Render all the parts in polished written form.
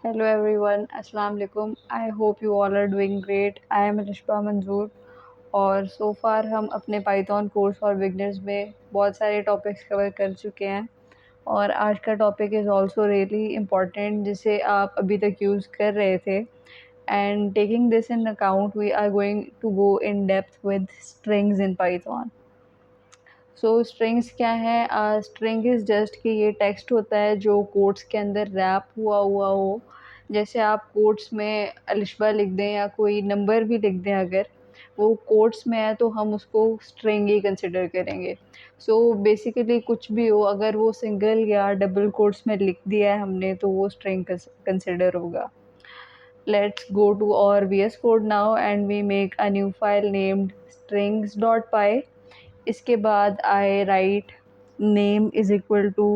Hello everyone, अस्सलाम वालेकुम। I hope you all are doing great. I am रिश्बा मंजूर और सो फार हम अपने पाइथन कोर्स और बिगनर्स में बहुत सारे टॉपिक्स कवर कर चुके हैं और आज का topic is also really important जिसे आप अभी तक यूज़ कर रहे थे and taking this in account we are going to go in depth with strings in Python. So strings क्या है? स्ट्रिंग इज़ जस्ट कि ये टेक्स्ट होता है जो कोट्स के अंदर रैप हुआ हुआ हो। जैसे आप कोट्स में अलिशबा लिख दें या कोई नंबर भी लिख दें, अगर वो कोट्स में है तो हम उसको स्ट्रिंग ही कंसिडर करेंगे। सो बेसिकली कुछ भी हो, अगर वो सिंगल या डबल कोट्स में लिख दिया है हमने तो वो स्ट्रिंग कंसिडर होगा। Let's go to our VS Code now and we make a new file named strings.py. इसके बाद I write name is equal to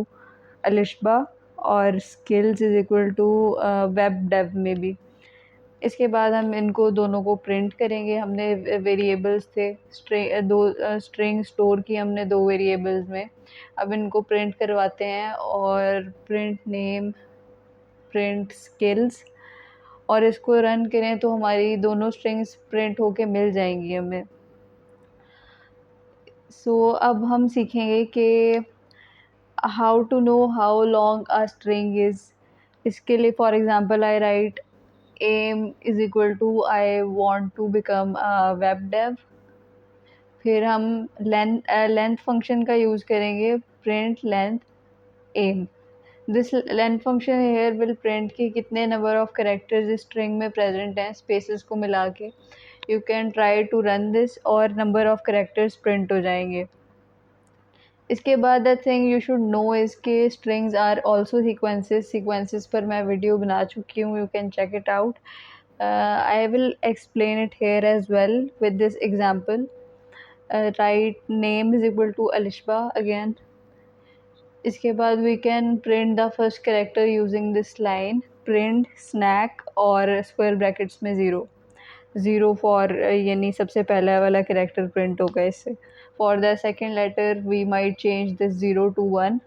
Alishba और skills is equal to web dev में भी। इसके बाद हम इनको दोनों को प्रिंट करेंगे। हमने वेरिएबल्स थे स्ट्रिंग स्टोर की हमने दो वेरिएबल्स में। अब इनको प्रिंट करवाते हैं और प्रिंट नेम प्रिंट स्किल्स और इसको रन करें तो हमारी दोनों स्ट्रिंग्स प्रिंट होके मिल जाएंगी हमें। अब हम सीखेंगे कि how to know how long a string is. इसके लिए for example I write M is equal to I want to become a web dev. फिर हम लेंथ फंक्शन का यूज़ करेंगे, print length M. This length function here will print कि कितने number of characters इस string में present हैं spaces को मिला के। You can try to run this और नंबर ऑफ करेक्टर्स प्रिंट हो जाएंगे। इसके बाद the thing you should know is के स्ट्रिंग्स आर ऑल्सो सीक्वेंसेस पर मैं वीडियो बना चुकी हूँ, you can check it out. I will explain it here as well with this example. Write name is equal to Alishba again. इसके बाद we can print the first character using this line print snack और square brackets में zero for यानी सबसे पहला वाला character print होगा इससे। For the second letter we might change this 0 to 1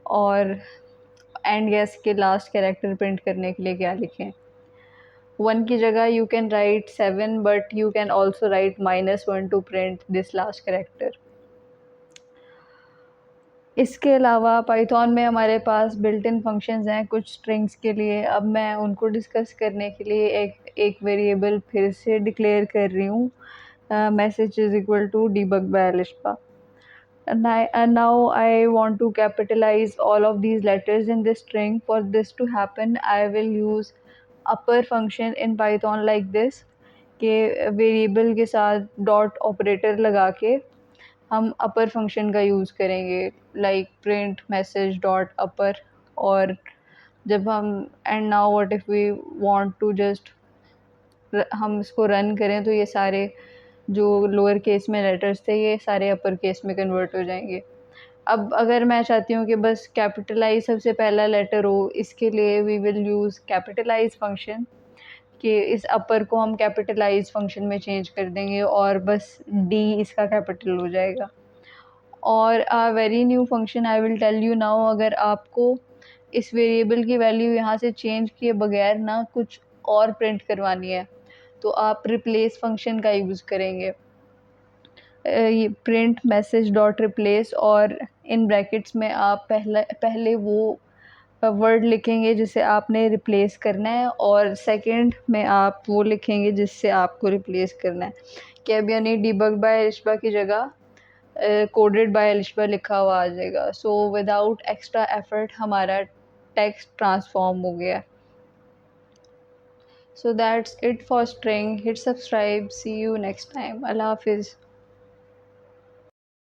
और एंड गेस के लास्ट कैरेक्टर प्रिंट करने के लिए क्या लिखें। 1 की जगह you can write 7 but you can also write -1 to print this last character. इसके अलावा पाइथन में हमारे पास बिल्ट इन फंक्शंस हैं कुछ स्ट्रिंग्स के लिए। अब मैं उनको डिस्कस करने के लिए एक वेरिएबल फिर से डिक्लेयर कर रही हूँ, message is equal to debug by Alishba. And now I want to capitalize all of these letters in this string. For this to happen, I will use upper function in Python like this कि variable के साथ dot operator लगा के हम upper function का use करेंगे, like print message dot upper. और जब हम and now what if we want to just हम इसको रन करें तो ये सारे जो लोअर केस में लेटर्स थे ये सारे अपर केस में कन्वर्ट हो जाएंगे। अब अगर मैं चाहती हूँ कि बस कैपिटलाइज सबसे पहला लेटर हो, इसके लिए we will use capitalize function कि इस अपर को हम कैपिटलाइज फंक्शन में चेंज कर देंगे और बस डी इसका कैपिटल हो जाएगा। और a very new function I will tell you now, अगर आपको इस वेरिएबल की वैल्यू यहाँ से चेंज किए बगैर ना कुछ और प्रिंट करवानी है तो आप रिप्लेस फंक्शन का यूज़ करेंगे। ये प्रिंट मैसेज डॉट रिप्लेस और इन ब्रैकेट्स में आप पहले वो वर्ड लिखेंगे जिसे आपने रिप्लेस करना है और सेकंड में आप वो लिखेंगे जिससे आपको रिप्लेस करना है। कि अब यानी डिबग बाय अलिशबा की जगह कोडेड बाय अलिशबा लिखा हुआ आ जाएगा। सो विदाउट एक्स्ट्रा एफर्ट हमारा टेक्स्ट ट्रांसफॉर्म हो गया। So that's it for string. Hit subscribe. See you next time. Allah Hafiz.